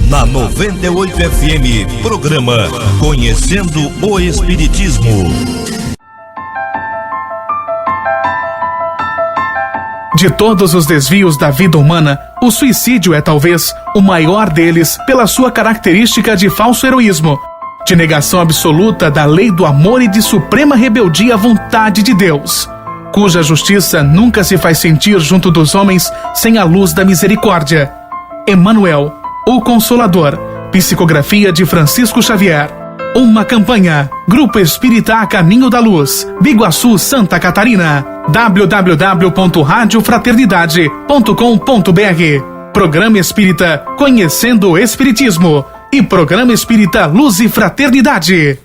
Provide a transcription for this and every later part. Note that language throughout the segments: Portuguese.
Na 98 FM, programa Conhecendo o Espiritismo. De todos os desvios da vida humana, o suicídio é talvez o maior deles pela sua característica de falso heroísmo, de negação absoluta da lei do amor e de suprema rebeldia à vontade de Deus, cuja justiça nunca se faz sentir junto dos homens sem a luz da misericórdia. Emmanuel, o Consolador, psicografia de Francisco Xavier. Uma campanha, Grupo Espírita A Caminho da Luz, Biguaçu, Santa Catarina. www.radiofraternidade.com.br. Programa Espírita Conhecendo o Espiritismo e Programa Espírita Luz e Fraternidade.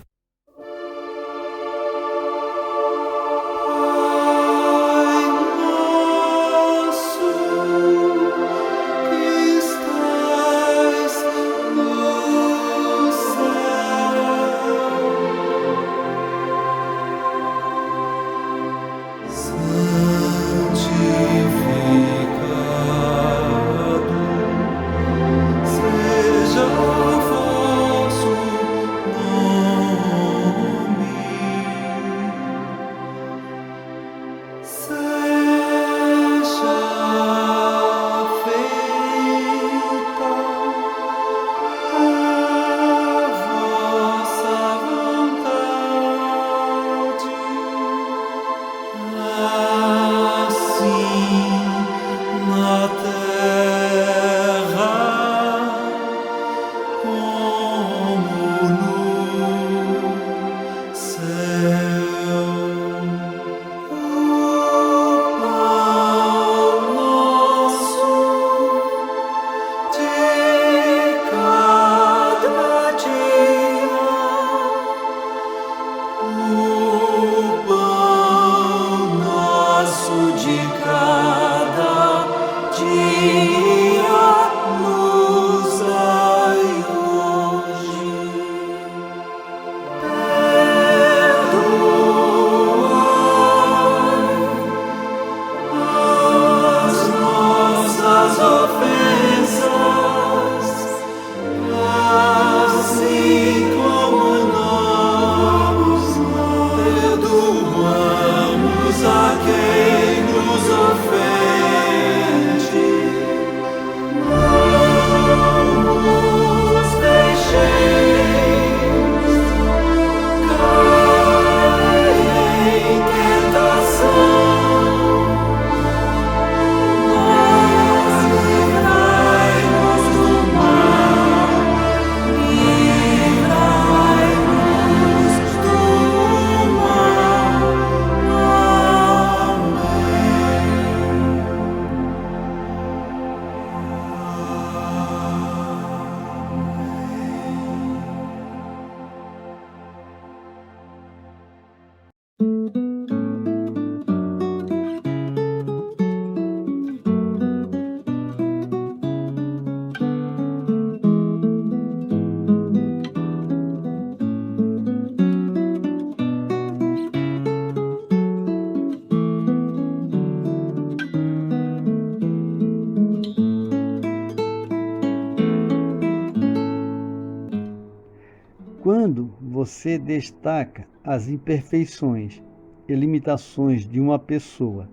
Quando você destaca as imperfeições e limitações de uma pessoa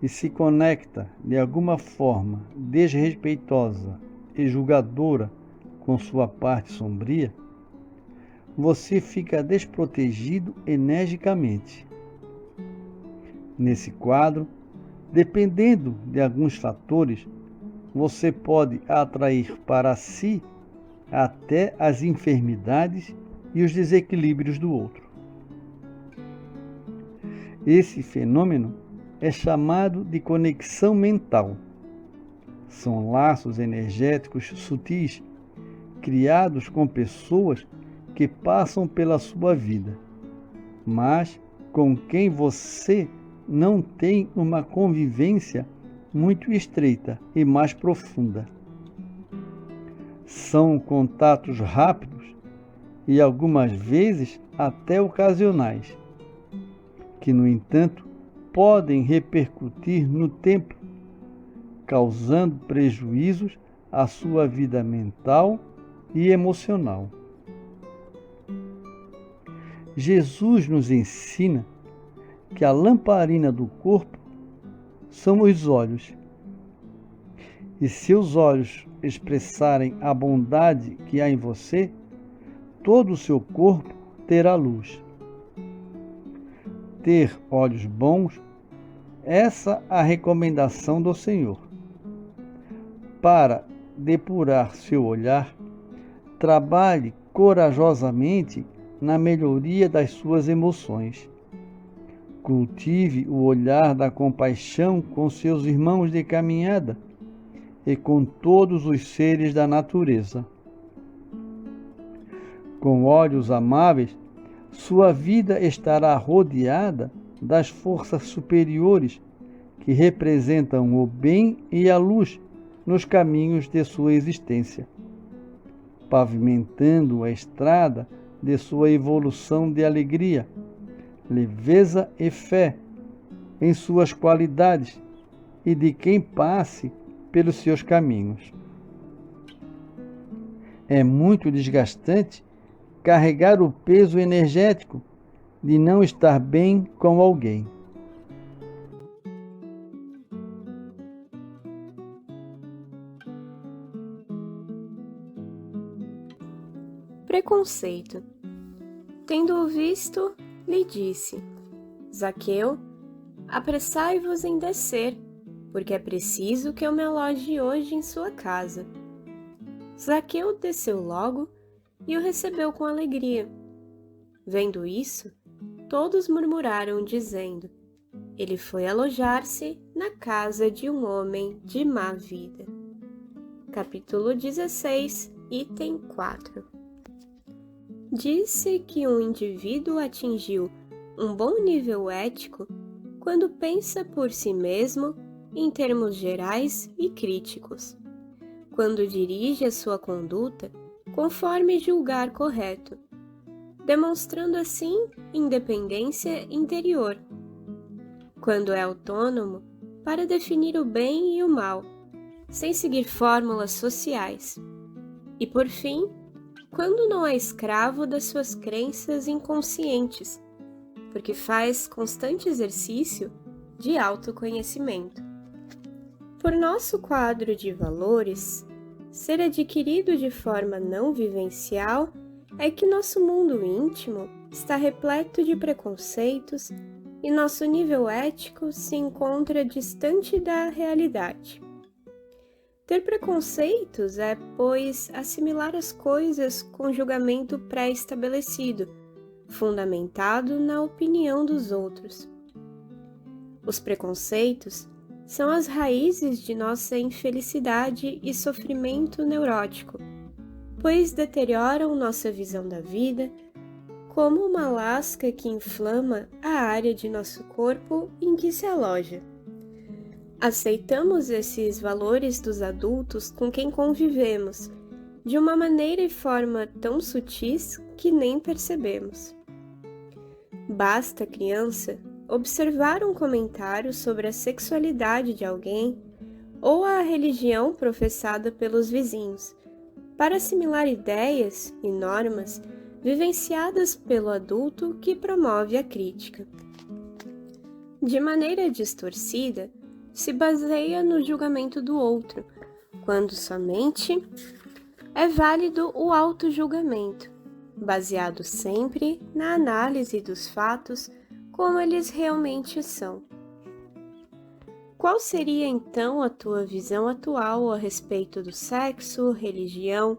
e se conecta de alguma forma desrespeitosa e julgadora com sua parte sombria, você fica desprotegido energicamente. Nesse quadro, dependendo de alguns fatores, você pode atrair para si até as enfermidades e os desequilíbrios do outro. Esse fenômeno é chamado de conexão mental. São laços energéticos sutis criados com pessoas que passam pela sua vida, mas com quem você não tem uma convivência muito estreita e mais profunda. São contatos rápidos e algumas vezes até ocasionais, que, no entanto, podem repercutir no tempo, causando prejuízos à sua vida mental e emocional. Jesus nos ensina que a lamparina do corpo são os olhos. E se os olhos expressarem a bondade que há em você, todo o seu corpo terá luz. Ter olhos bons, essa a recomendação do Senhor. Para depurar seu olhar, trabalhe corajosamente na melhoria das suas emoções. Cultive o olhar da compaixão com seus irmãos de caminhada e com todos os seres da natureza. Com olhos amáveis, sua vida estará rodeada das forças superiores que representam o bem e a luz nos caminhos de sua existência, pavimentando a estrada de sua evolução de alegria, leveza e fé em suas qualidades e de quem passe pelos seus caminhos. É muito desgastante carregar o peso energético de não estar bem com alguém. Preconceito. Tendo-o visto, lhe disse: Zaqueu, apressai-vos em descer, porque é preciso que eu me aloje hoje em sua casa. Zaqueu desceu logo e o recebeu com alegria. Vendo isso, todos murmuraram, dizendo: ele foi alojar-se na casa de um homem de má vida. Capítulo 16, item 4. Diz-se que um indivíduo atingiu um bom nível ético quando pensa por si mesmo em termos gerais e críticos, quando dirige a sua conduta conforme julgar correto, demonstrando assim independência interior, quando é autônomo para definir o bem e o mal, sem seguir fórmulas sociais, e por fim, quando não é escravo das suas crenças inconscientes, porque faz constante exercício de autoconhecimento. Por nosso quadro de valores, ser adquirido de forma não vivencial é que nosso mundo íntimo está repleto de preconceitos e nosso nível ético se encontra distante da realidade. Ter preconceitos é, pois, assimilar as coisas com julgamento pré-estabelecido, fundamentado na opinião dos outros. Os preconceitos são as raízes de nossa infelicidade e sofrimento neurótico, pois deterioram nossa visão da vida, como uma lasca que inflama a área de nosso corpo em que se aloja. Aceitamos esses valores dos adultos com quem convivemos, de uma maneira e forma tão sutis que nem percebemos. Basta, criança, observar um comentário sobre a sexualidade de alguém ou a religião professada pelos vizinhos, para assimilar ideias e normas vivenciadas pelo adulto que promove a crítica. De maneira distorcida, se baseia no julgamento do outro, quando somente é válido o autojulgamento, baseado sempre na análise dos fatos como eles realmente são. Qual seria então a tua visão atual a respeito do sexo, religião,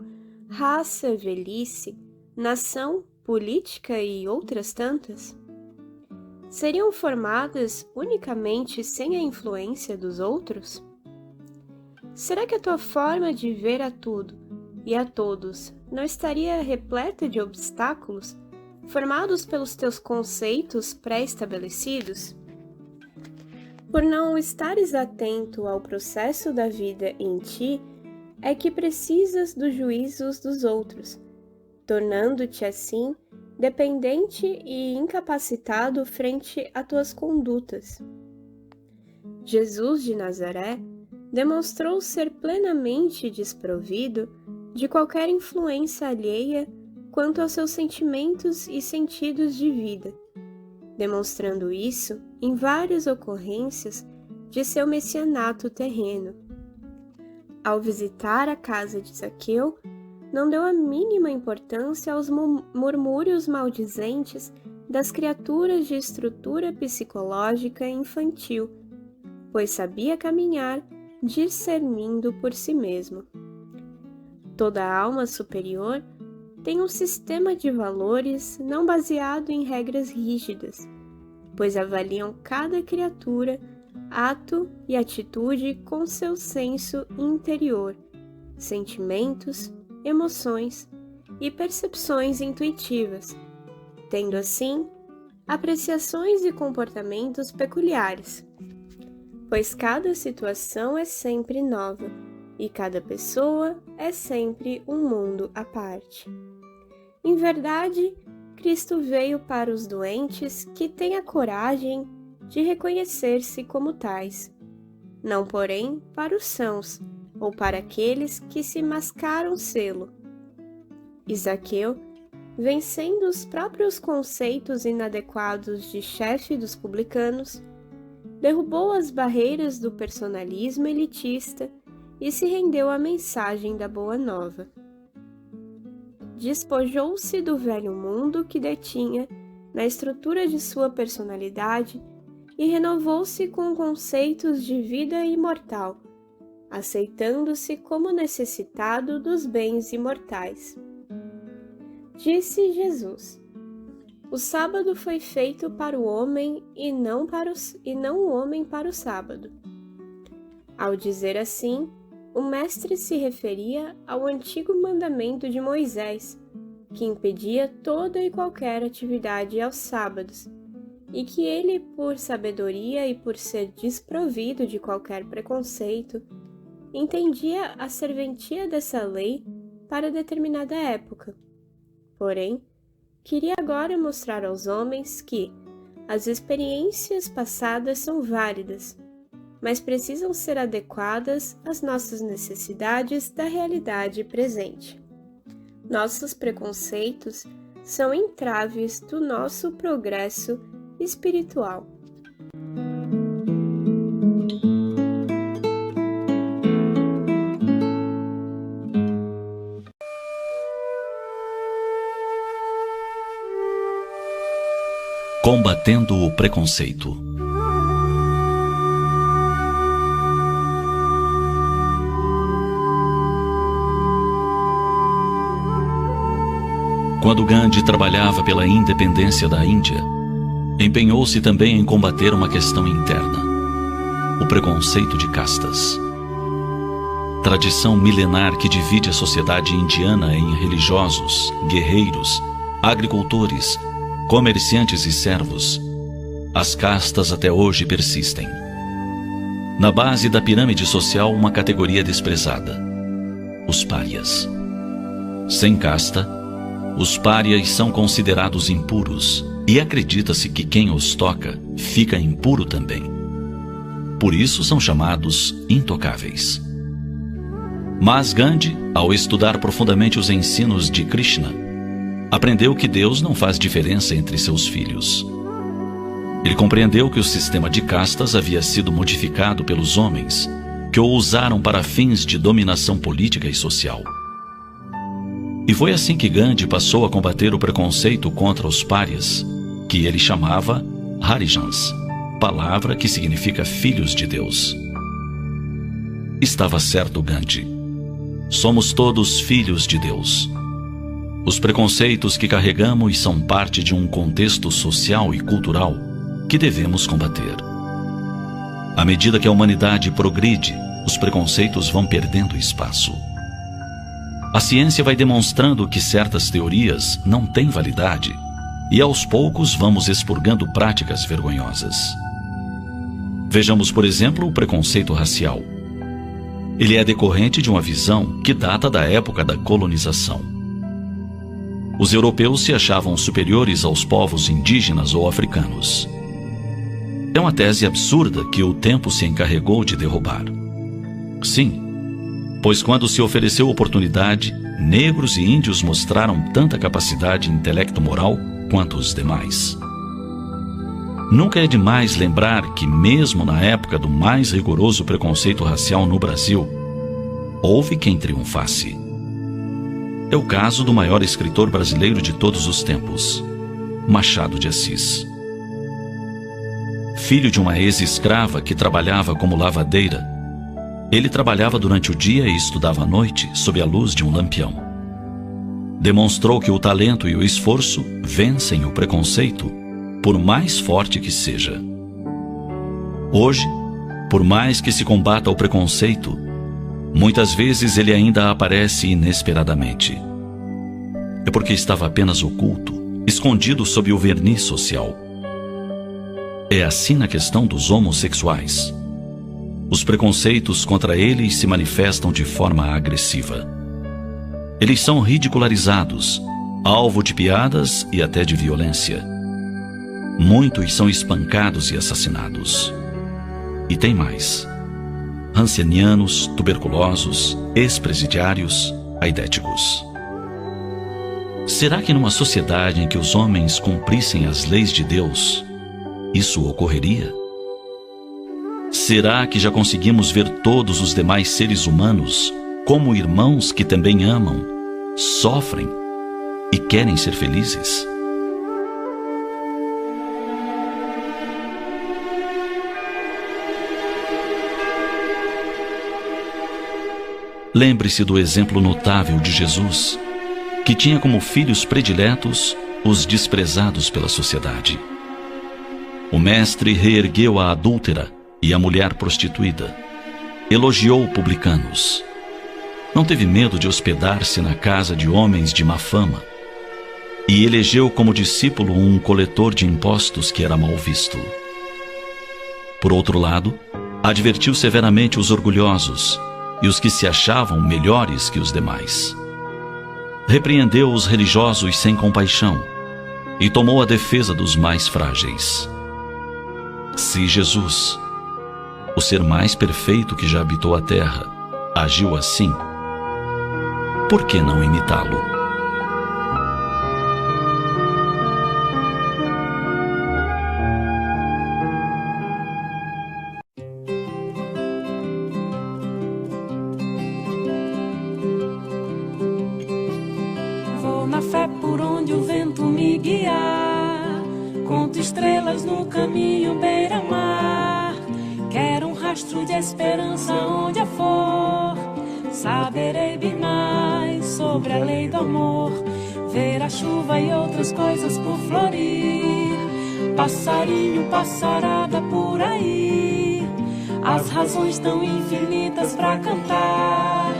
raça, velhice, nação, política e outras tantas? Seriam formadas unicamente sem a influência dos outros? Será que a tua forma de ver a tudo e a todos não estaria repleta de obstáculos formados pelos teus conceitos pré-estabelecidos? Por não estares atento ao processo da vida em ti, é que precisas dos juízos dos outros, tornando-te assim dependente e incapacitado frente a tuas condutas. Jesus de Nazaré demonstrou ser plenamente desprovido de qualquer influência alheia quanto aos seus sentimentos e sentidos de vida, demonstrando isso em várias ocorrências de seu messianato terreno. Ao visitar a casa de Zaqueu, não deu a mínima importância aos murmúrios maldizentes das criaturas de estrutura psicológica infantil, pois sabia caminhar discernindo por si mesmo. Toda alma superior tem um sistema de valores não baseado em regras rígidas, pois avaliam cada criatura, ato e atitude com seu senso interior, sentimentos, emoções e percepções intuitivas, tendo assim apreciações e comportamentos peculiares, pois cada situação é sempre nova e cada pessoa é sempre um mundo à parte. Em verdade, Cristo veio para os doentes que têm a coragem de reconhecer-se como tais, não porém para os sãos ou para aqueles que se mascaram selo. Zaqueu, vencendo os próprios conceitos inadequados de chefe dos publicanos, derrubou as barreiras do personalismo elitista e se rendeu à mensagem da Boa Nova. Despojou-se do velho mundo que detinha na estrutura de sua personalidade e renovou-se com conceitos de vida imortal, aceitando-se como necessitado dos bens imortais. Disse Jesus: o sábado foi feito para o homem e não o homem para o sábado. Ao dizer assim, o mestre se referia ao antigo mandamento de Moisés, que impedia toda e qualquer atividade aos sábados, e que ele, por sabedoria e por ser desprovido de qualquer preconceito, entendia a serventia dessa lei para determinada época. Porém, queria agora mostrar aos homens que as experiências passadas são válidas, mas precisam ser adequadas às nossas necessidades da realidade presente. Nossos preconceitos são entraves do nosso progresso espiritual. Combatendo o preconceito. Quando Gandhi trabalhava pela independência da Índia, empenhou-se também em combater uma questão interna: o preconceito de castas. Tradição milenar que divide a sociedade indiana em religiosos, guerreiros, agricultores, comerciantes e servos. As castas até hoje persistem. Na base da pirâmide social, uma categoria desprezada: os párias. Sem casta, os párias são considerados impuros e acredita-se que quem os toca fica impuro também. Por isso são chamados intocáveis. Mas Gandhi, ao estudar profundamente os ensinos de Krishna, aprendeu que Deus não faz diferença entre seus filhos. Ele compreendeu que o sistema de castas havia sido modificado pelos homens, que o usaram para fins de dominação política e social. E foi assim que Gandhi passou a combater o preconceito contra os párias, que ele chamava Harijans, palavra que significa filhos de Deus. Estava certo Gandhi. Somos todos filhos de Deus. Os preconceitos que carregamos são parte de um contexto social e cultural que devemos combater. À medida que a humanidade progride, os preconceitos vão perdendo espaço. A ciência vai demonstrando que certas teorias não têm validade e aos poucos vamos expurgando práticas vergonhosas. Vejamos, por exemplo, o preconceito racial. Ele é decorrente de uma visão que data da época da colonização. Os europeus se achavam superiores aos povos indígenas ou africanos. É uma tese absurda que o tempo se encarregou de derrubar. Sim, pois quando se ofereceu oportunidade, negros e índios mostraram tanta capacidade intelecto-moral quanto os demais. Nunca é demais lembrar que, mesmo na época do mais rigoroso preconceito racial no Brasil, houve quem triunfasse. É o caso do maior escritor brasileiro de todos os tempos, Machado de Assis. Filho de uma ex-escrava que trabalhava como lavadeira, ele trabalhava durante o dia e estudava à noite sob a luz de um lampião. Demonstrou que o talento e o esforço vencem o preconceito, por mais forte que seja. Hoje, por mais que se combata o preconceito, muitas vezes ele ainda aparece inesperadamente. É porque estava apenas oculto, escondido sob o verniz social. É assim na questão dos homossexuais. Os preconceitos contra eles se manifestam de forma agressiva. Eles são ridicularizados, alvo de piadas e até de violência. Muitos são espancados e assassinados. E tem mais: rancenianos, tuberculosos, ex-presidiários, aidéticos. Será que numa sociedade em que os homens cumprissem as leis de Deus, isso ocorreria? Será que já conseguimos ver todos os demais seres humanos como irmãos que também amam, sofrem e querem ser felizes? Lembre-se do exemplo notável de Jesus, que tinha como filhos prediletos os desprezados pela sociedade. O mestre reergueu a adúltera e a mulher prostituída. Elogiou publicanos. Não teve medo de hospedar-se na casa de homens de má fama. E elegeu como discípulo um coletor de impostos que era mal visto. Por outro lado, advertiu severamente os orgulhosos e os que se achavam melhores que os demais. Repreendeu os religiosos sem compaixão e tomou a defesa dos mais frágeis. Se Jesus, o ser mais perfeito que já habitou a terra, agiu assim, por que não imitá-lo? Vou na fé por onde o vento me guiar, conto estrelas no caminho beira-mar. Quero um rastro de esperança onde eu for, saberei bem mais sobre a lei do amor. Ver a chuva e outras coisas por florir, passarinho, passarada por aí. As razões tão infinitas pra cantar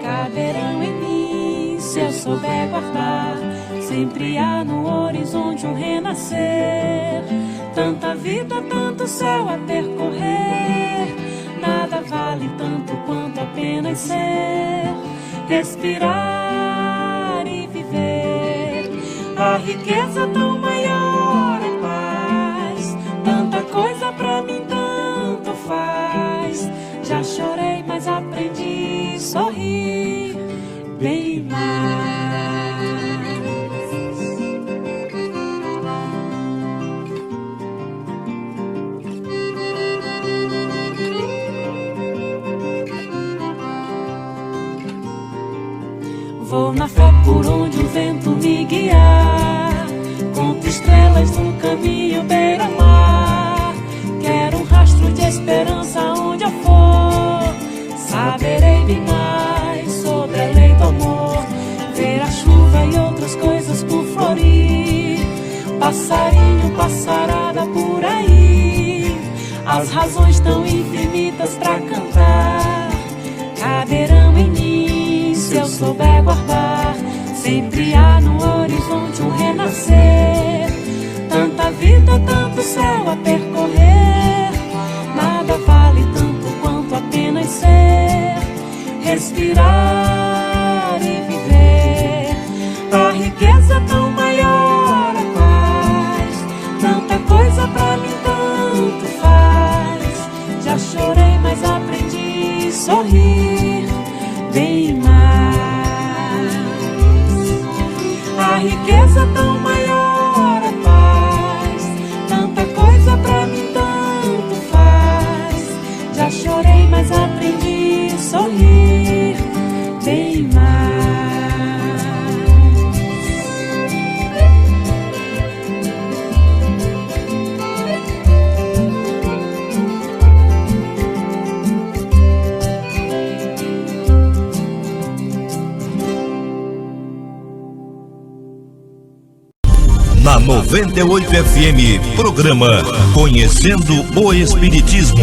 caberão em mim, se eu souber guardar. Sempre há no horizonte um renascer, tanta vida, tanto céu a percorrer. Nada vale tanto quanto apenas ser, respirar e viver. A riqueza tão maior é paz, tanta coisa pra mim tanto faz. Já chorei, mas aprendi a sorrir bem mais. Vou na fé por onde o vento me guiar, conto estrelas no caminho beira-mar. Quero um rastro de esperança onde eu for, saberei bem mais sobre a lei do amor. Ver a chuva e outras coisas por florir, passarinho, passarada por aí. As razões tão infinitas pra cantar caberão em mim, se eu souber guardar. Sempre há no horizonte um renascer, tanta vida, tanto céu a percorrer. Nada vale tanto quanto apenas ser, respirar e viver. A riqueza tão maior é paz, tanta coisa pra mim tanto faz. Já chorei, mas aprendi a sorrir bem mais. riqueza tão maior a paz. Tanta coisa pra mim tanto faz. Já chorei, mas aprendi a sorrir bem mais. Na 98 FM, programa Conhecendo o Espiritismo.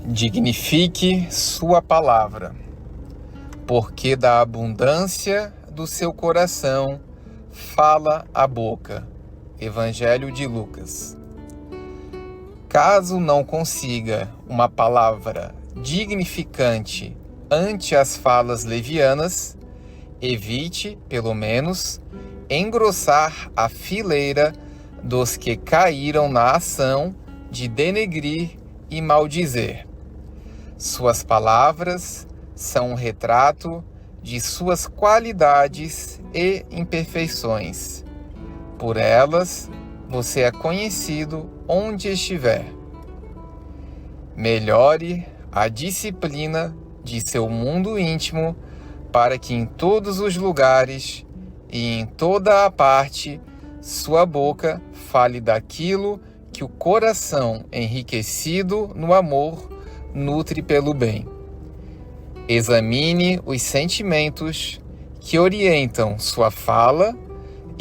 Dignifique sua palavra, porque da abundância do seu coração fala a boca. Evangelho de Lucas. Caso não consiga uma palavra dignificante ante as falas levianas, evite, pelo menos, engrossar a fileira dos que caíram na ação de denegrir e maldizer. Suas palavras são um retrato de suas qualidades e imperfeições. Por elas, você é conhecido onde estiver. Melhore a disciplina de seu mundo íntimo para que em todos os lugares e em toda a parte sua boca fale daquilo que o coração enriquecido no amor nutre pelo bem. Examine os sentimentos que orientam sua fala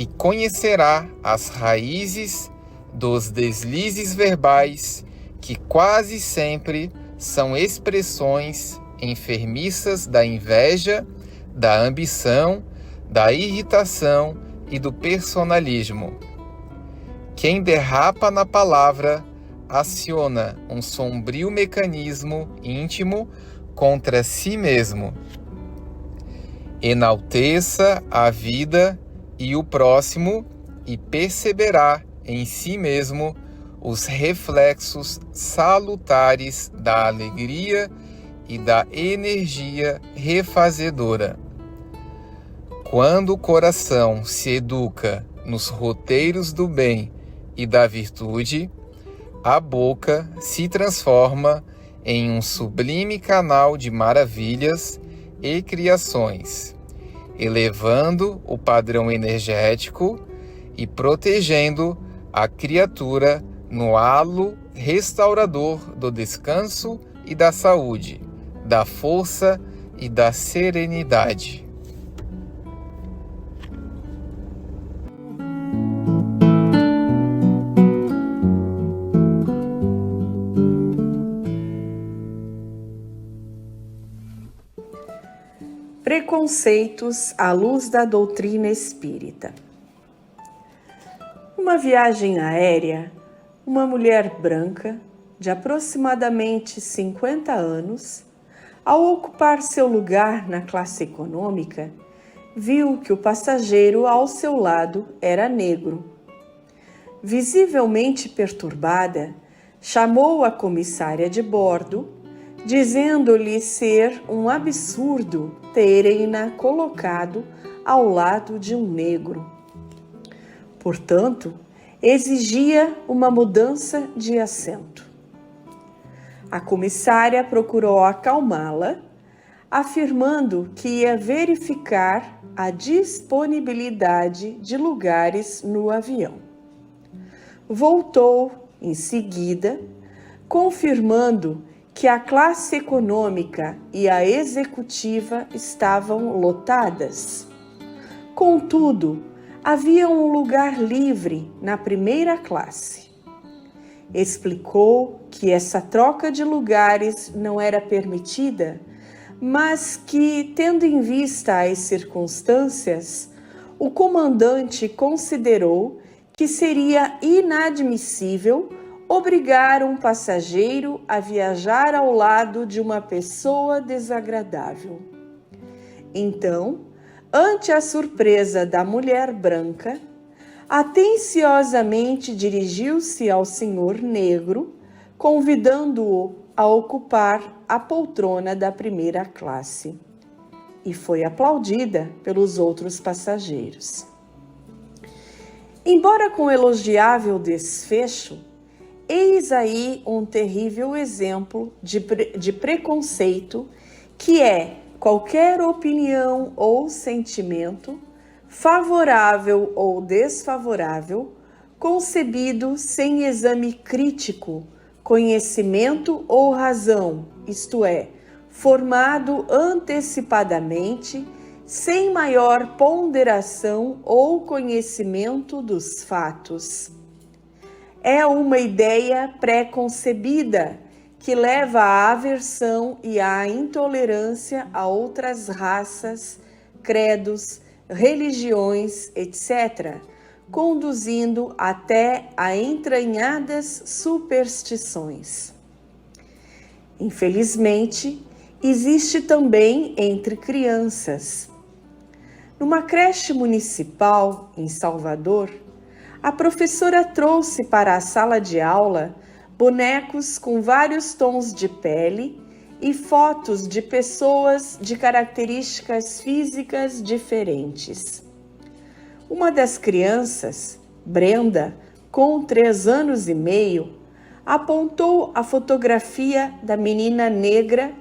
e conhecerá as raízes dos deslizes verbais que quase sempre são expressões enfermiças da inveja, da ambição, da irritação e do personalismo. Quem derrapa na palavra aciona um sombrio mecanismo íntimo contra si mesmo. Enalteça a vida e o próximo e perceberá em si mesmo os reflexos salutares da alegria e da energia refazedora. Quando o coração se educa nos roteiros do bem e da virtude, a boca se transforma em um sublime canal de maravilhas e criações, elevando o padrão energético e protegendo a criatura no halo restaurador do descanso e da saúde, da força e da serenidade. Preconceitos à luz da doutrina espírita. Uma viagem aérea, uma mulher branca, de aproximadamente 50 anos, ao ocupar seu lugar na classe econômica, viu que o passageiro ao seu lado era negro. Visivelmente perturbada, chamou a comissária de bordo, dizendo-lhe ser um absurdo terem-na colocado ao lado de um negro. Portanto, exigia uma mudança de assento. A comissária procurou acalmá-la, afirmando que ia verificar a disponibilidade de lugares no avião. Voltou, em seguida, confirmando que a classe econômica e a executiva estavam lotadas. Contudo, havia um lugar livre na primeira classe. Explicou que essa troca de lugares não era permitida, mas que, tendo em vista as circunstâncias, o comandante considerou que seria inadmissível obrigar um passageiro a viajar ao lado de uma pessoa desagradável. Então, ante a surpresa da mulher branca, atenciosamente dirigiu-se ao senhor negro, convidando-o a ocupar a poltrona da primeira classe, e foi aplaudida pelos outros passageiros. Embora com elogiável desfecho, eis aí um terrível exemplo de preconceito, que é qualquer opinião ou sentimento, favorável ou desfavorável, concebido sem exame crítico, conhecimento ou razão, isto é, formado antecipadamente, sem maior ponderação ou conhecimento dos fatos. É uma ideia pré-concebida que leva à aversão e à intolerância a outras raças, credos, religiões, etc., conduzindo até a entranhadas superstições. Infelizmente, existe também entre crianças. Numa creche municipal em Salvador, a professora trouxe para a sala de aula bonecos com vários tons de pele e fotos de pessoas de características físicas diferentes. Uma das crianças, Brenda, com 3 anos e meio, apontou a fotografia da menina negra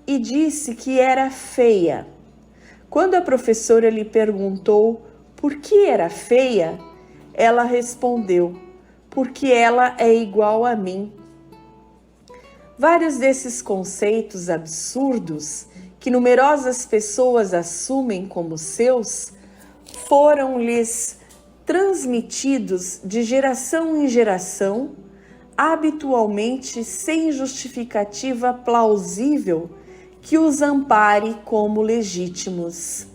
e disse que era feia. Quando a professora lhe perguntou por que era feia, ela respondeu: porque ela é igual a mim. Vários desses conceitos absurdos que numerosas pessoas assumem como seus foram-lhes transmitidos de geração em geração, habitualmente sem justificativa plausível que os ampare como legítimos.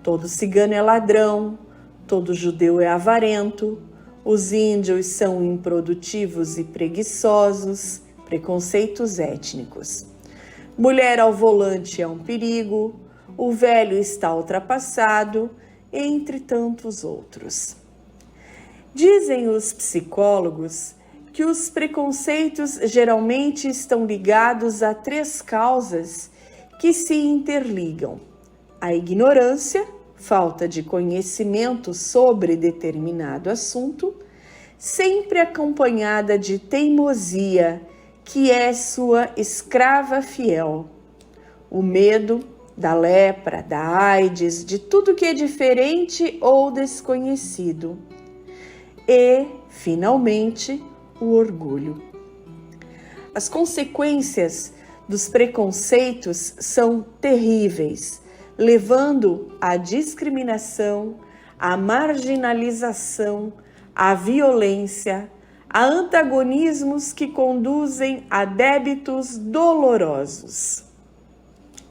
Todo cigano é ladrão, todo judeu é avarento, os índios são improdutivos e preguiçosos, preconceitos étnicos. Mulher ao volante é um perigo, o velho está ultrapassado, entre tantos outros. Dizem os psicólogos que os preconceitos geralmente estão ligados a 3 causas que se interligam: a ignorância, falta de conhecimento sobre determinado assunto, sempre acompanhada de teimosia, que é sua escrava fiel, o medo da lepra, da AIDS, de tudo que é diferente ou desconhecido, e, finalmente, o orgulho. As consequências dos preconceitos são terríveis, levando à discriminação, à marginalização, à violência, a antagonismos que conduzem a débitos dolorosos.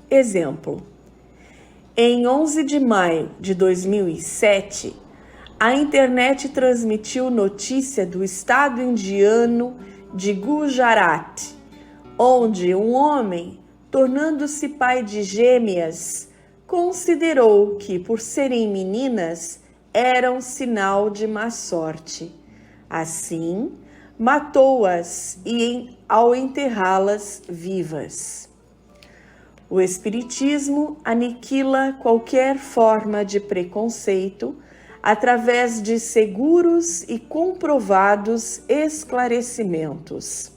Exemplo: em 11 de maio de 2007, a internet transmitiu notícia do estado indiano de Gujarat, onde um homem, tornando-se pai de gêmeas, considerou que, por serem meninas, eram sinal de má sorte. Assim, matou-as ao enterrá-las vivas. O Espiritismo aniquila qualquer forma de preconceito através de seguros e comprovados esclarecimentos.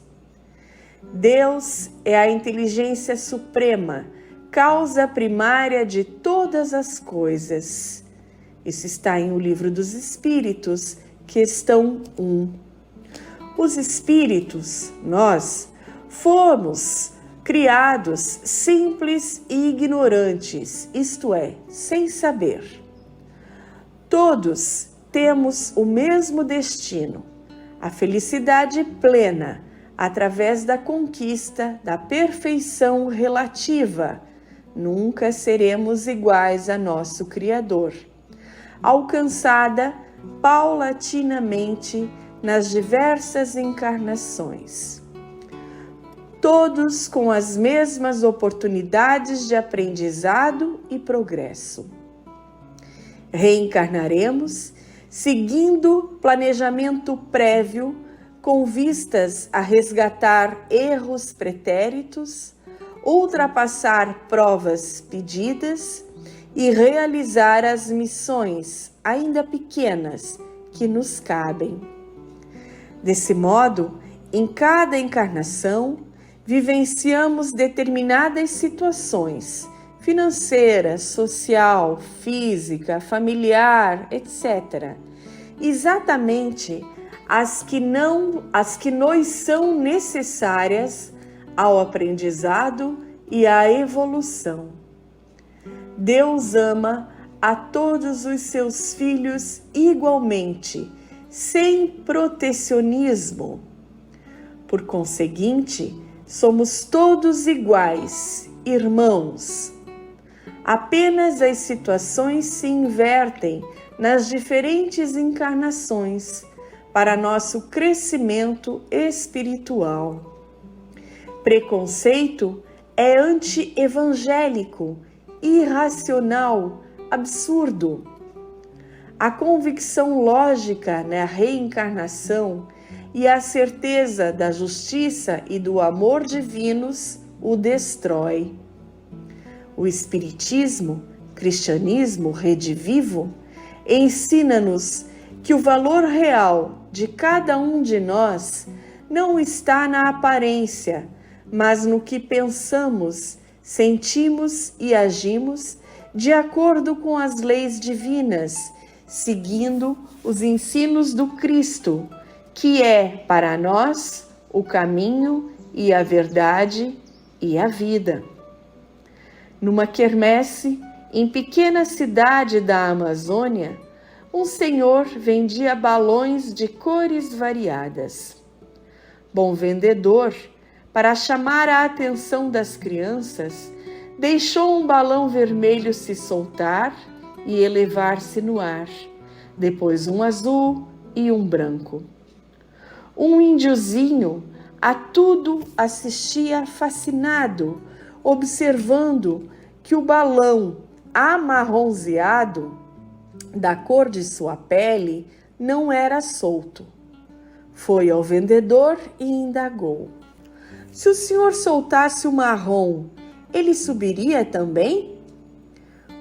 Deus é a inteligência suprema, causa primária de todas as coisas. Isso está em O Livro dos Espíritos, questão 1. Os espíritos, nós, fomos criados simples e ignorantes, isto é, sem saber. Todos temos o mesmo destino, a felicidade plena, através da conquista da perfeição relativa. Nunca seremos iguais a nosso Criador, alcançada paulatinamente nas diversas encarnações. Todos com as mesmas oportunidades de aprendizado e progresso. Reencarnaremos seguindo planejamento prévio com vistas a resgatar erros pretéritos, ultrapassar provas pedidas e realizar as missões, ainda pequenas, que nos cabem. Desse modo, em cada encarnação, vivenciamos determinadas situações financeira, social, física, familiar, etc. Exatamente as que nos são necessárias ao aprendizado e à evolução. Deus ama a todos os seus filhos igualmente, sem protecionismo. Por conseguinte, somos todos iguais, irmãos. Apenas as situações se invertem nas diferentes encarnações para nosso crescimento espiritual. Preconceito é anti-evangélico, irracional, absurdo. A convicção lógica na reencarnação e a certeza da justiça e do amor divinos o destrói. O Espiritismo, cristianismo redivivo, ensina-nos que o valor real de cada um de nós não está na aparência, mas no que pensamos, sentimos e agimos de acordo com as leis divinas, seguindo os ensinos do Cristo, que é para nós o caminho e a verdade e a vida. Numa quermesse, em pequena cidade da Amazônia, um senhor vendia balões de cores variadas. Bom vendedor, para chamar a atenção das crianças, deixou um balão vermelho se soltar e elevar-se no ar, depois um azul e um branco. Um índiozinho a tudo assistia fascinado, observando que o balão amarronzeado, da cor de sua pele, não era solto. Foi ao vendedor e indagou: se o senhor soltasse o marrom, ele subiria também?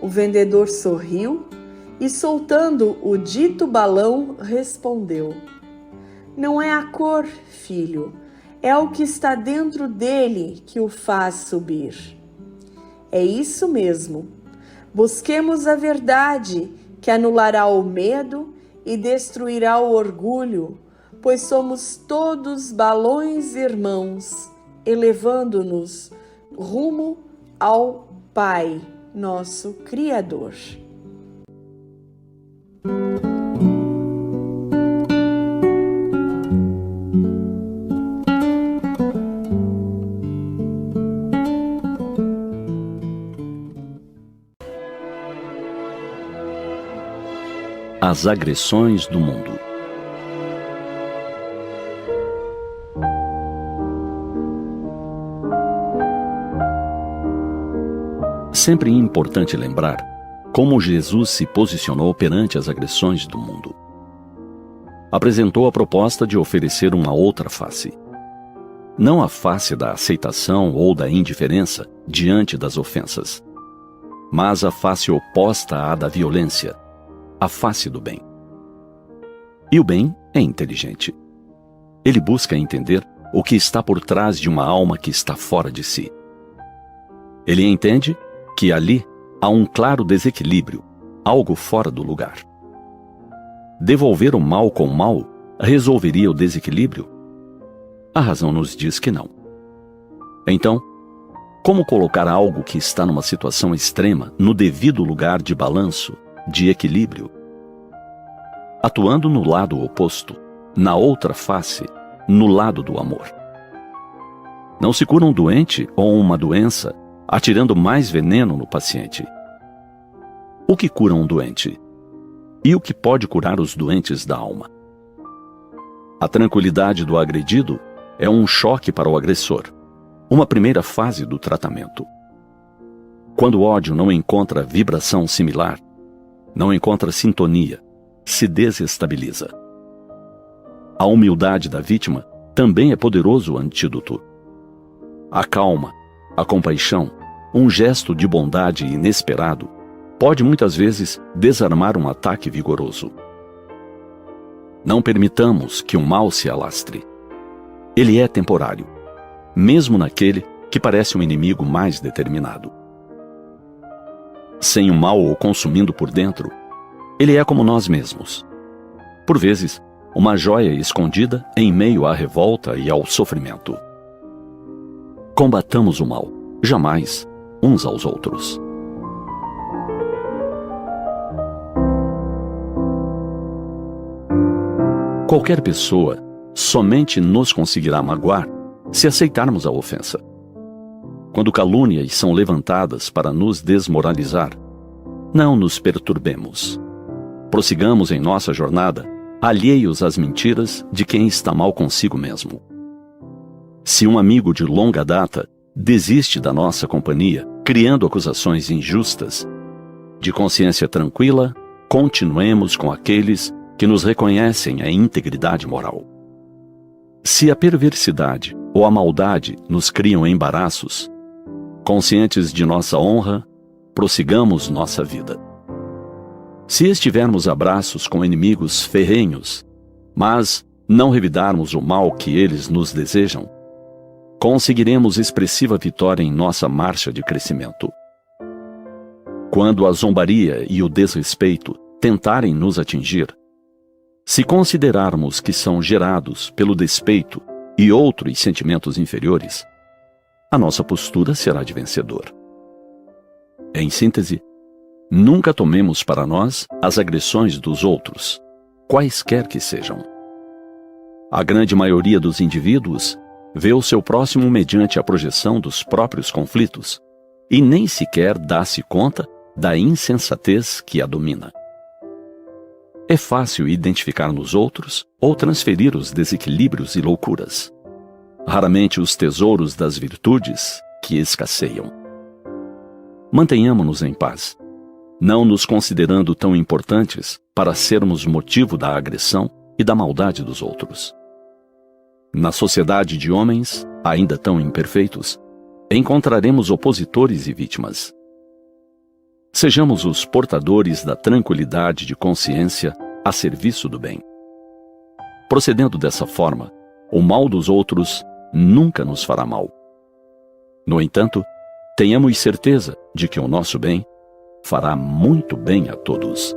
O vendedor sorriu e, soltando o dito balão, respondeu: não é a cor, filho, é o que está dentro dele que o faz subir. É isso mesmo. Busquemos a verdade, que anulará o medo e destruirá o orgulho, pois somos todos balões irmãos, elevando-nos rumo ao Pai, nosso Criador. As agressões do mundo. Sempre é importante lembrar como Jesus se posicionou perante as agressões do mundo. Apresentou a proposta de oferecer uma outra face. Não a face da aceitação ou da indiferença diante das ofensas, mas a face oposta à da violência, a face do bem. E o bem é inteligente. Ele busca entender o que está por trás de uma alma que está fora de si. Ele entende que ali há um claro desequilíbrio, algo fora do lugar. Devolver o mal com o mal resolveria o desequilíbrio? A razão nos diz que não. Então, como colocar algo que está numa situação extrema no devido lugar de balanço, de equilíbrio? Atuando no lado oposto, na outra face, no lado do amor. Não se cura um doente ou uma doença atirando mais veneno no paciente. O que cura um doente? E o que pode curar os doentes da alma? A tranquilidade do agredido é um choque para o agressor, uma primeira fase do tratamento. Quando o ódio não encontra vibração similar, não encontra sintonia, se desestabiliza. A humildade da vítima também é poderoso antídoto. A calma, a compaixão, um gesto de bondade inesperado, pode muitas vezes desarmar um ataque vigoroso. Não permitamos que o mal se alastre. Ele é temporário, mesmo naquele que parece um inimigo mais determinado. Sem o mal o consumindo por dentro, ele é como nós mesmos. Por vezes, uma joia escondida em meio à revolta e ao sofrimento. Combatamos o mal, jamais uns aos outros. Qualquer pessoa somente nos conseguirá magoar se aceitarmos a ofensa. Quando calúnias são levantadas para nos desmoralizar, não nos perturbemos. Prossigamos em nossa jornada, alheios às mentiras de quem está mal consigo mesmo. Se um amigo de longa data desiste da nossa companhia, criando acusações injustas, de consciência tranquila, continuemos com aqueles que nos reconhecem a integridade moral. Se a perversidade ou a maldade nos criam embaraços, conscientes de nossa honra, prossigamos nossa vida. Se estivermos a braços com inimigos ferrenhos, mas não revidarmos o mal que eles nos desejam, conseguiremos expressiva vitória em nossa marcha de crescimento. Quando a zombaria e o desrespeito tentarem nos atingir, se considerarmos que são gerados pelo despeito e outros sentimentos inferiores, a nossa postura será de vencedor. Em síntese, nunca tomemos para nós as agressões dos outros, quaisquer que sejam. A grande maioria dos indivíduos vê o seu próximo mediante a projeção dos próprios conflitos e nem sequer dá-se conta da insensatez que a domina. É fácil identificar nos outros ou transferir os desequilíbrios e loucuras. Raramente os tesouros das virtudes que escasseiam. Mantenhamo-nos em paz, não nos considerando tão importantes para sermos motivo da agressão e da maldade dos outros. Na sociedade de homens, ainda tão imperfeitos, encontraremos opositores e vítimas. Sejamos os portadores da tranquilidade de consciência a serviço do bem. Procedendo dessa forma, o mal dos outros nunca nos fará mal. No entanto, tenhamos certeza de que o nosso bem fará muito bem a todos.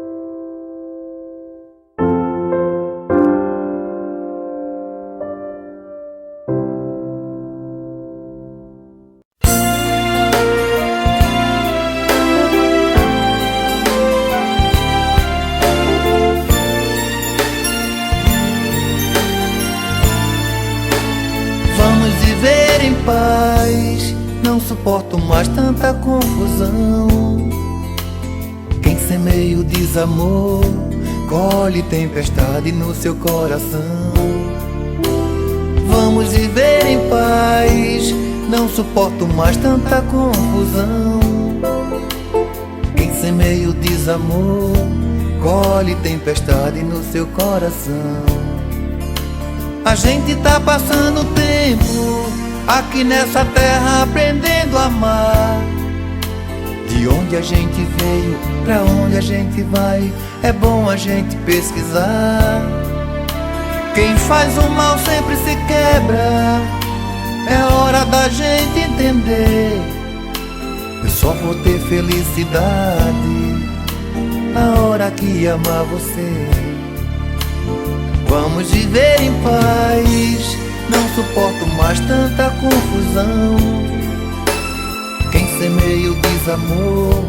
Paz, não suporto mais tanta confusão. Quem semeia o desamor, colhe tempestade no seu coração. Vamos viver em paz, não suporto mais tanta confusão. Quem semeia o desamor, colhe tempestade no seu coração. A gente tá passando tempo aqui nessa terra aprendendo a amar. De onde a gente veio, pra onde a gente vai, é bom a gente pesquisar. Quem faz o mal sempre se quebra, é hora da gente entender. Eu só vou ter felicidade na hora que amar você. Vamos viver em paz, não suporto mais tanta confusão. Quem semeia o desamor,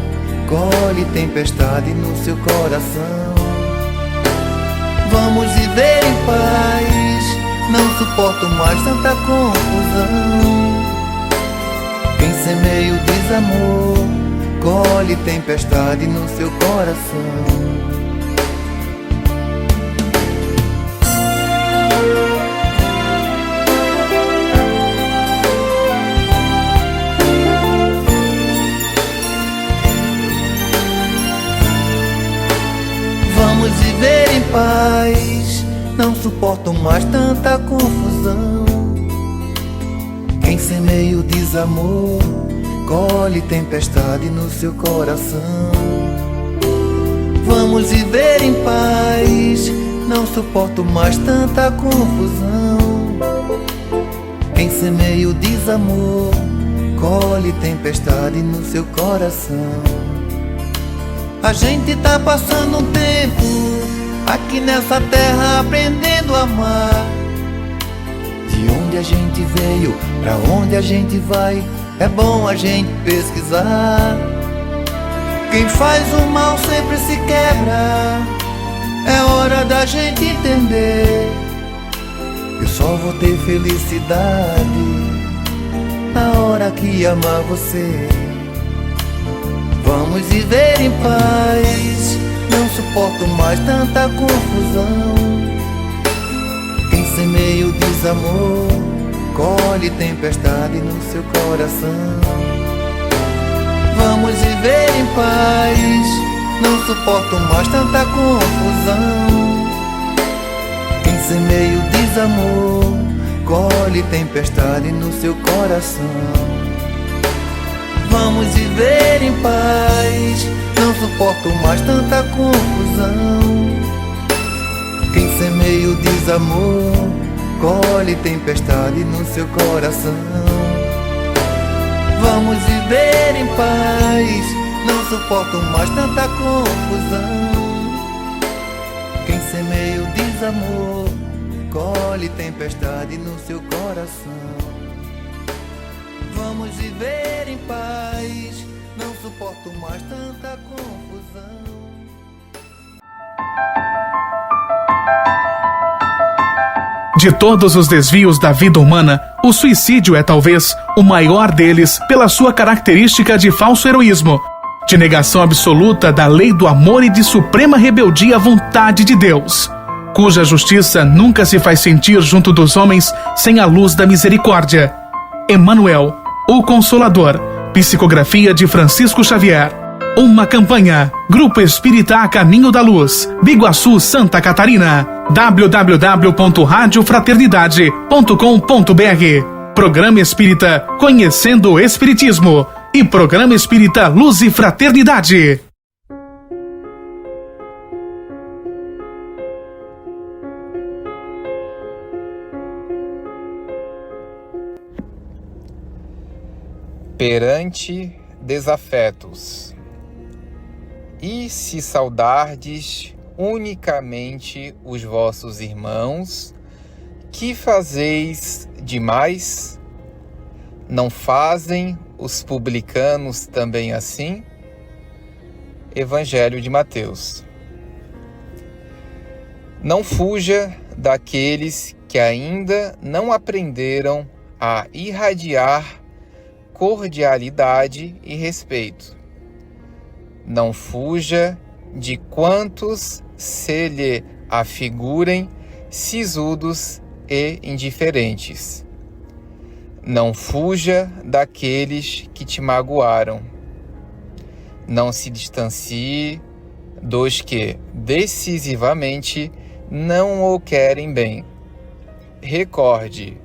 colhe tempestade no seu coração. Vamos viver em paz, não suporto mais tanta confusão. Quem semeia o desamor, colhe tempestade no seu coração. Vamos viver em paz, não suporto mais tanta confusão. Quem semeia o desamor, colhe tempestade no seu coração. Vamos viver em paz, não suporto mais tanta confusão. Quem semeia o desamor, colhe tempestade no seu coração. A gente tá passando um tempo aqui nessa terra aprendendo a amar. De onde a gente veio, pra onde a gente vai, é bom a gente pesquisar. Quem faz o mal sempre se quebra, é hora da gente entender. Eu só vou ter felicidade na hora que amar você. Vamos viver em paz, não suporto mais tanta confusão. Quem semeia o desamor, colhe tempestade no seu coração. Vamos viver em paz, não suporto mais tanta confusão. Quem semeia o desamor, colhe tempestade no seu coração. Vamos viver em paz, não suporto mais tanta confusão. Quem semeia o desamor, colhe tempestade no seu coração. Vamos viver em paz, não suporto mais tanta confusão. Quem semeia o desamor, colhe tempestade no seu coração. Vamos viver em paz, não suporto mais tanta confusão. De todos os desvios da vida humana, o suicídio é talvez o maior deles pela sua característica de falso heroísmo, de negação absoluta da lei do amor e de suprema rebeldia à vontade de Deus, cuja justiça nunca se faz sentir junto dos homens sem a luz da misericórdia. Emmanuel, o Consolador, psicografia de Francisco Xavier. Uma campanha, Grupo Espírita A Caminho da Luz, Biguaçu, Santa Catarina. www.radiofraternidade.com.br. Programa Espírita Conhecendo o Espiritismo e Programa Espírita Luz e Fraternidade. Perante desafetos. E se saudardes unicamente os vossos irmãos, que fazeis demais? Não fazem os publicanos também assim? Evangelho de Mateus. Não fuja daqueles que ainda não aprenderam a irradiar cordialidade e respeito. Não fuja de quantos se lhe afigurem sisudos e indiferentes. Não fuja daqueles que te magoaram. Não se distancie dos que decisivamente não o querem bem. Recorde,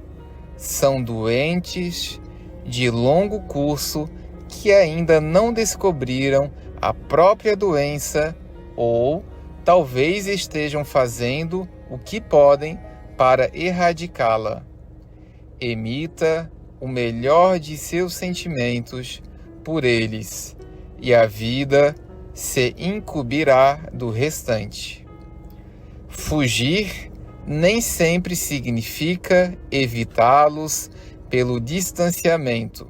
são doentes de longo curso que ainda não descobriram a própria doença ou talvez estejam fazendo o que podem para erradicá-la. Emita o melhor de seus sentimentos por eles, e a vida se incumbirá do restante. Fugir nem sempre significa evitá-los pelo distanciamento,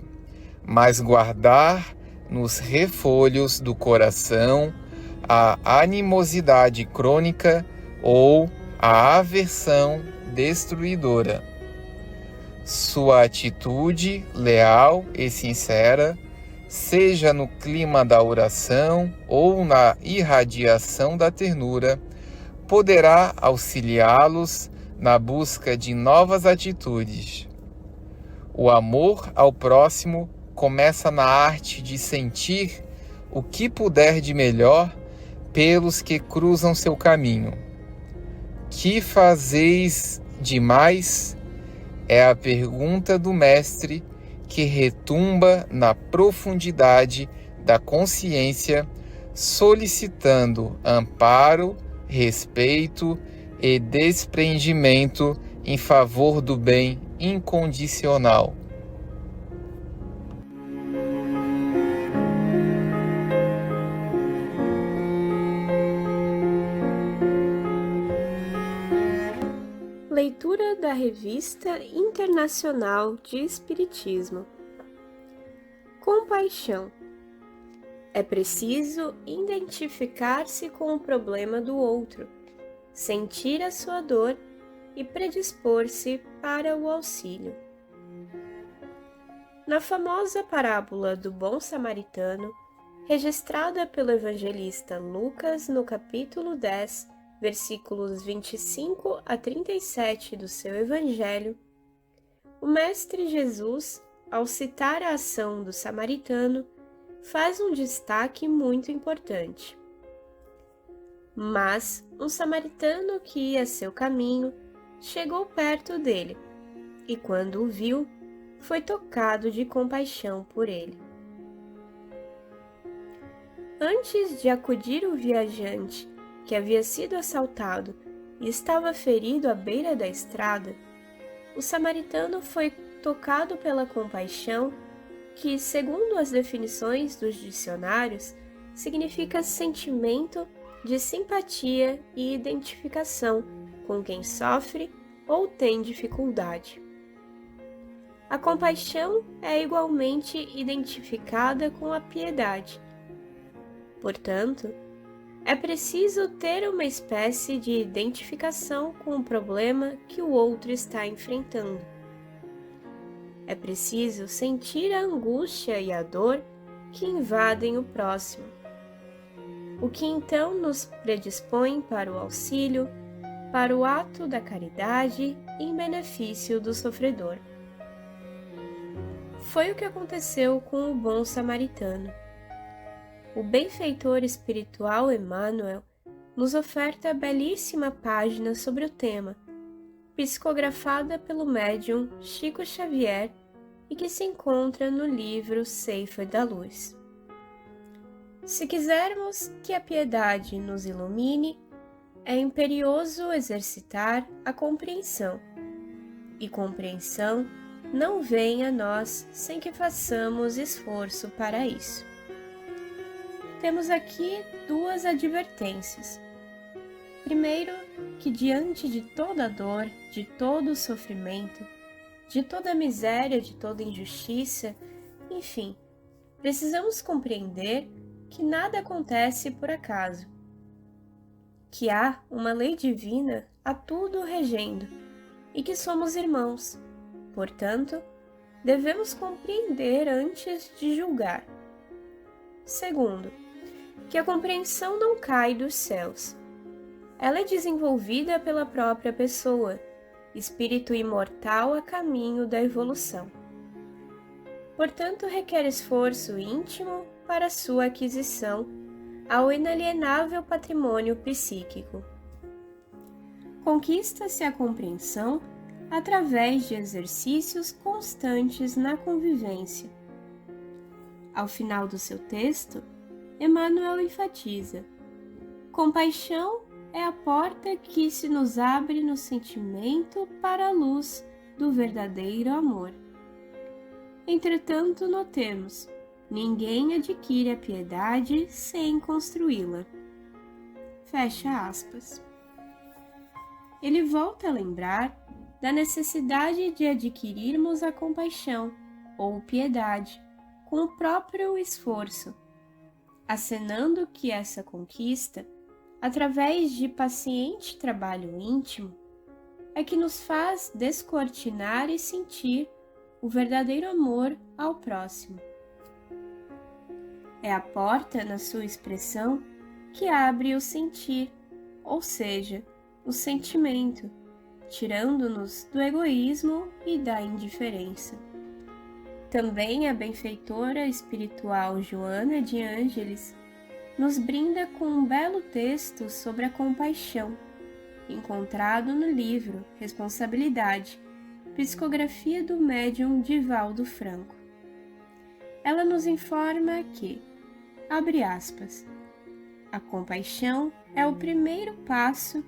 mas guardar nos refolhos do coração a animosidade crônica ou a aversão destruidora. Sua atitude leal e sincera, seja no clima da oração ou na irradiação da ternura, poderá auxiliá-los na busca de novas atitudes. O amor ao próximo começa na arte de sentir o que puder de melhor pelos que cruzam seu caminho. Que fazeis demais? É a pergunta do Mestre que retumba na profundidade da consciência, solicitando amparo, respeito e desprendimento em favor do bem incondicional. Leitura da Revista Internacional de Espiritismo. Compaixão. É preciso identificar-se com o problema do outro, sentir a sua dor e predispor-se para o auxílio. Na famosa parábola do Bom Samaritano, registrada pelo evangelista Lucas no capítulo 10, versículos 25 a 37 do seu Evangelho, o Mestre Jesus, ao citar a ação do samaritano, faz um destaque muito importante. Mas um samaritano que ia seu caminho chegou perto dele e, quando o viu, foi tocado de compaixão por ele. Antes de acudir o viajante que havia sido assaltado e estava ferido à beira da estrada, o samaritano foi tocado pela compaixão, que, segundo as definições dos dicionários, significa sentimento de simpatia e identificação com quem sofre ou tem dificuldade. A compaixão é igualmente identificada com a piedade. Portanto, é preciso ter uma espécie de identificação com o problema que o outro está enfrentando. É preciso sentir a angústia e a dor que invadem o próximo, o que então nos predispõe para o auxílio, para o ato da caridade em benefício do sofredor. Foi o que aconteceu com o bom samaritano. O benfeitor espiritual Emmanuel nos oferta a belíssima página sobre o tema, psicografada pelo médium Chico Xavier e que se encontra no livro Ceifa da Luz. Se quisermos que a piedade nos ilumine, é imperioso exercitar a compreensão, e compreensão não vem a nós sem que façamos esforço para isso. Temos aqui duas advertências. Primeiro, que diante de toda dor, de todo sofrimento, de toda miséria, de toda injustiça, enfim, precisamos compreender que nada acontece por acaso, que há uma lei divina a tudo regendo e que somos irmãos. Portanto, devemos compreender antes de julgar. Segundo, que a compreensão não cai dos céus. Ela é desenvolvida pela própria pessoa, espírito imortal a caminho da evolução. Portanto, requer esforço íntimo para sua aquisição ao inalienável patrimônio psíquico. Conquista-se a compreensão através de exercícios constantes na convivência. Ao final do seu texto, Emmanuel enfatiza: compaixão é a porta que se nos abre no sentimento para a luz do verdadeiro amor. Entretanto, notemos, ninguém adquire a piedade sem construí-la. Fecha aspas. Ele volta a lembrar da necessidade de adquirirmos a compaixão, ou piedade, com o próprio esforço, acenando que essa conquista, através de paciente trabalho íntimo, é que nos faz descortinar e sentir o verdadeiro amor ao próximo. É a porta, na sua expressão, que abre o sentir, ou seja, o sentimento, tirando-nos do egoísmo e da indiferença. Também a benfeitora espiritual Joana de Ângeles nos brinda com um belo texto sobre a compaixão, encontrado no livro Responsabilidade, psicografia do médium Divaldo Franco. Ela nos informa que, abre aspas, a compaixão é o primeiro passo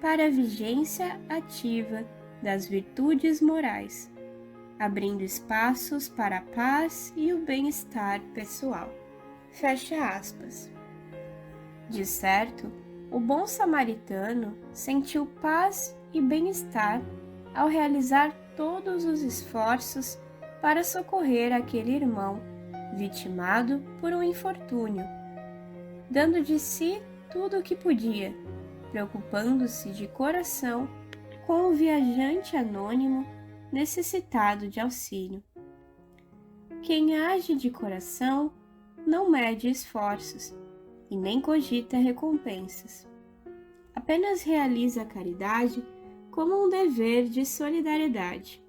para a vigência ativa das virtudes morais, abrindo espaços para a paz e o bem-estar pessoal. Fecha aspas. De certo, o bom samaritano sentiu paz e bem-estar ao realizar todos os esforços para socorrer aquele irmão vitimado por um infortúnio, dando de si tudo o que podia, preocupando-se de coração com o viajante anônimo necessitado de auxílio. Quem age de coração não mede esforços e nem cogita recompensas. Apenas realiza a caridade como um dever de solidariedade.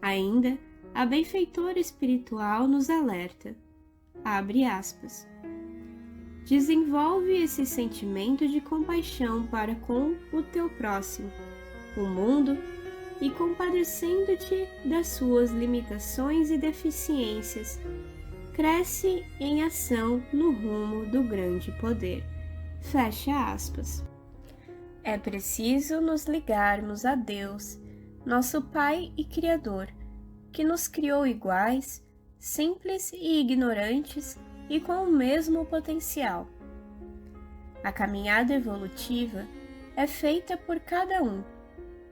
Ainda, a benfeitora espiritual nos alerta, abre aspas, desenvolve esse sentimento de compaixão para com o teu próximo, o mundo, e compadecendo-te das suas limitações e deficiências, cresce em ação no rumo do grande poder. Fecha aspas. É preciso nos ligarmos a Deus, nosso Pai e Criador, que nos criou iguais, simples e ignorantes e com o mesmo potencial. A caminhada evolutiva é feita por cada um,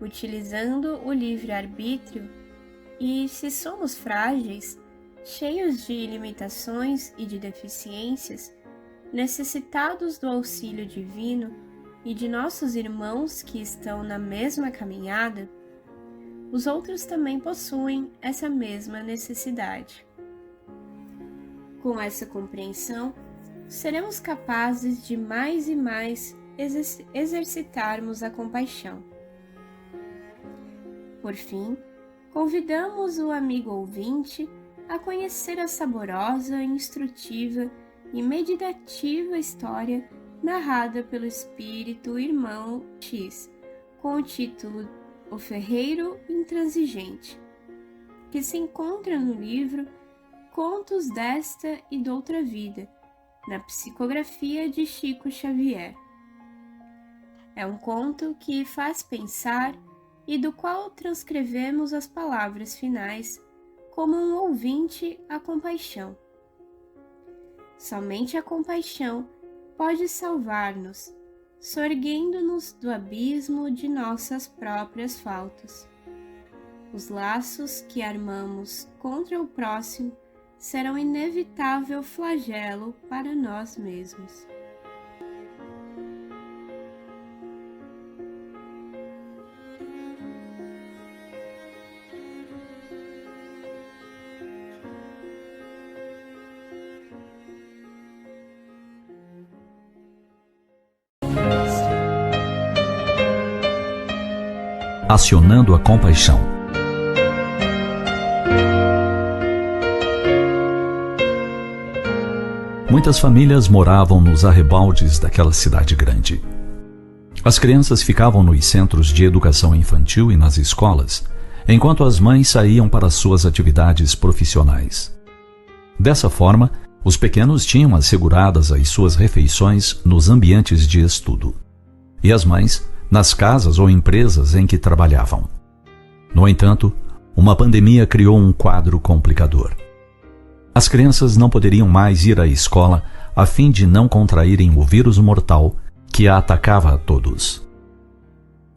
utilizando o livre-arbítrio, e se somos frágeis, cheios de limitações e de deficiências, necessitados do auxílio divino e de nossos irmãos que estão na mesma caminhada, os outros também possuem essa mesma necessidade. Com essa compreensão, seremos capazes de mais e mais exercitarmos a compaixão. Por fim, convidamos o amigo ouvinte a conhecer a saborosa, instrutiva e meditativa história narrada pelo espírito irmão X, com o título O Ferreiro Intransigente, que se encontra no livro Contos desta e d'Outra Vida, na psicografia de Chico Xavier. É um conto que faz pensar e do qual transcrevemos as palavras finais como um ouvinte à compaixão. Somente a compaixão pode salvar-nos, sorguendo-nos do abismo de nossas próprias faltas. Os laços que armamos contra o próximo serão inevitável flagelo para nós mesmos. Acionando a compaixão. Muitas famílias moravam nos arrebaldes daquela cidade grande. As crianças ficavam nos centros de educação infantil e nas escolas, enquanto as mães saíam para suas atividades profissionais. Dessa forma, os pequenos tinham asseguradas as suas refeições nos ambientes de estudo, e as mães nas casas ou empresas em que trabalhavam. No entanto, uma pandemia criou um quadro complicador. As crianças não poderiam mais ir à escola a fim de não contraírem o vírus mortal que a atacava a todos.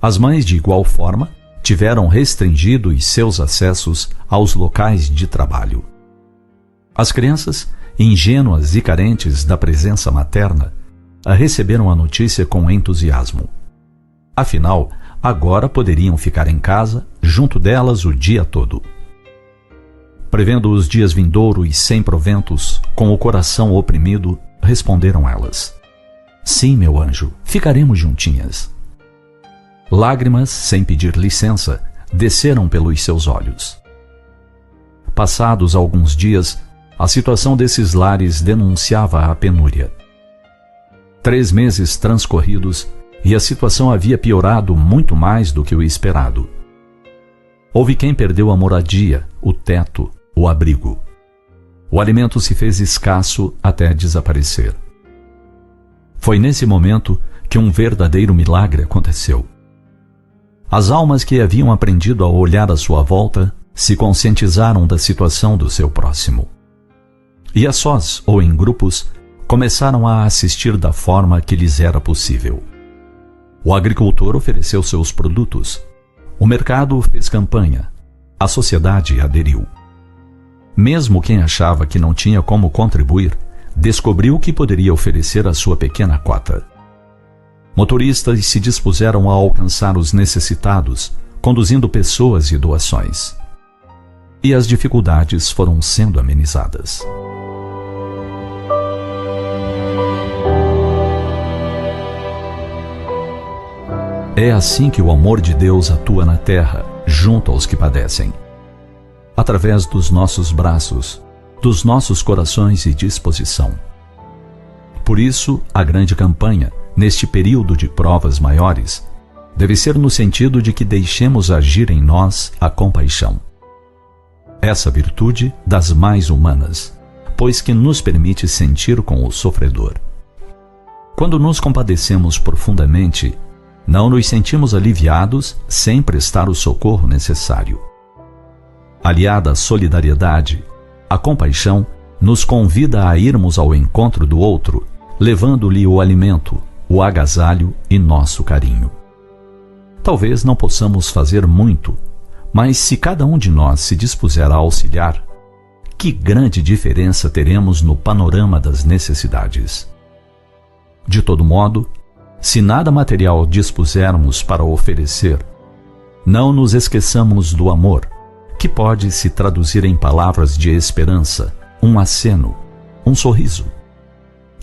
As mães, de igual forma, tiveram restringidos seus acessos aos locais de trabalho. As crianças, ingênuas e carentes da presença materna, receberam a notícia com entusiasmo. Afinal, agora poderiam ficar em casa, junto delas o dia todo. Prevendo os dias vindouros e sem proventos, com o coração oprimido, responderam elas: sim, meu anjo, ficaremos juntinhas. Lágrimas, sem pedir licença, desceram pelos seus olhos. Passados alguns dias, a situação desses lares denunciava a penúria. 3 meses transcorridos, e a situação havia piorado muito mais do que o esperado. Houve quem perdeu a moradia, o teto, o abrigo. O alimento se fez escasso até desaparecer. Foi nesse momento que um verdadeiro milagre aconteceu. As almas que haviam aprendido a olhar à sua volta se conscientizaram da situação do seu próximo. E a sós ou em grupos, começaram a assistir da forma que lhes era possível. O agricultor ofereceu seus produtos. O mercado fez campanha. A sociedade aderiu. Mesmo quem achava que não tinha como contribuir, descobriu que poderia oferecer a sua pequena cota. Motoristas se dispuseram a alcançar os necessitados, conduzindo pessoas e doações. E as dificuldades foram sendo amenizadas. É assim que o amor de Deus atua na terra, junto aos que padecem. Através dos nossos braços, dos nossos corações e disposição. Por isso, a grande campanha, neste período de provas maiores, deve ser no sentido de que deixemos agir em nós a compaixão. Essa virtude das mais humanas, pois que nos permite sentir com o sofredor. Quando nos compadecemos profundamente, não nos sentimos aliviados sem prestar o socorro necessário. Aliada à solidariedade, a compaixão nos convida a irmos ao encontro do outro, levando-lhe o alimento, o agasalho e nosso carinho. Talvez não possamos fazer muito, mas se cada um de nós se dispuser a auxiliar, que grande diferença teremos no panorama das necessidades. De todo modo, se nada material dispusermos para oferecer, não nos esqueçamos do amor, que pode se traduzir em palavras de esperança, um aceno, um sorriso.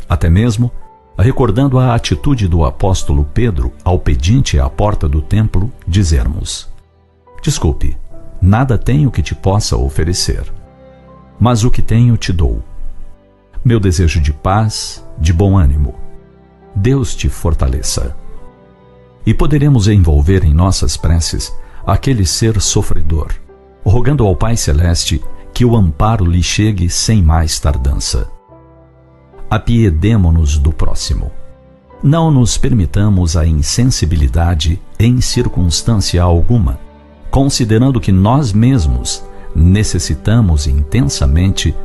Até mesmo, recordando a atitude do apóstolo Pedro ao pedinte à porta do templo, dizermos: desculpe, nada tenho que te possa oferecer, mas o que tenho te dou. Meu desejo de paz, de bom ânimo. Deus te fortaleça. E poderemos envolver em nossas preces aquele ser sofredor, rogando ao Pai Celeste que o amparo lhe chegue sem mais tardança. Apiedemo-nos do próximo. Não nos permitamos a insensibilidade em circunstância alguma, considerando que nós mesmos necessitamos intensamente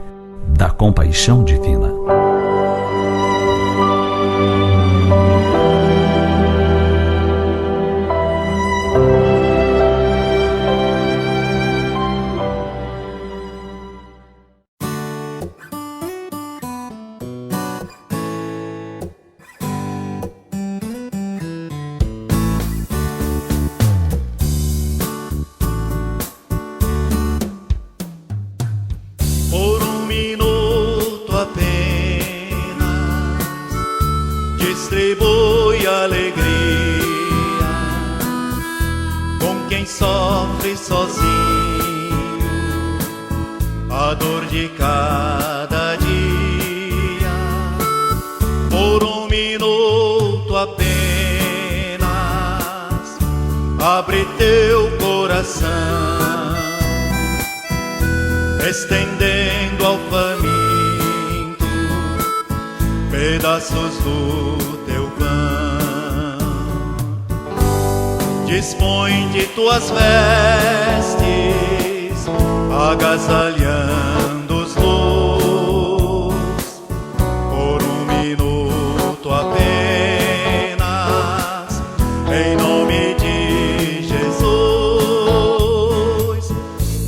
da compaixão divina. Distribui alegria com quem sofre sozinho a dor de cada dia. Por um minuto apenas, abre teu coração, estendendo ao faminto pedaços do teu pão. Dispõe de tuas vestes, agasalhando os lobos. Por um minuto apenas, em nome de Jesus.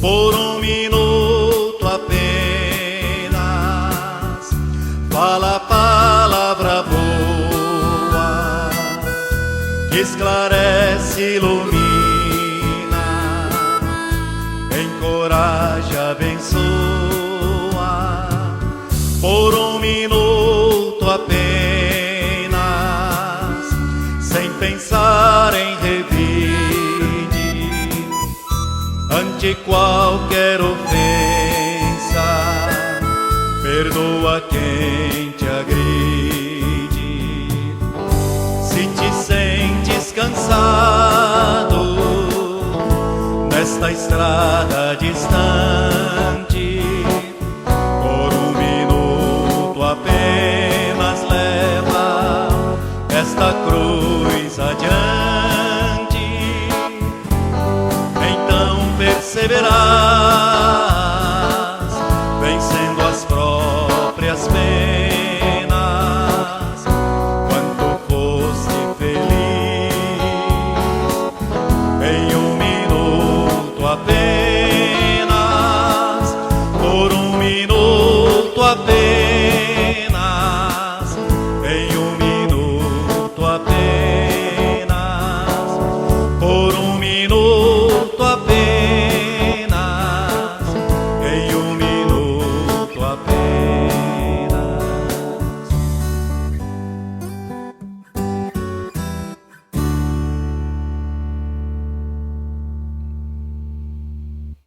Por um minuto apenas, fala a palavra boa, que esclarece, ilumina, encoraja, abençoa. Por um minuto apenas, sem pensar em revide, ante qualquer ofensa, perdoa quem te agride. Se te sente estrada distante.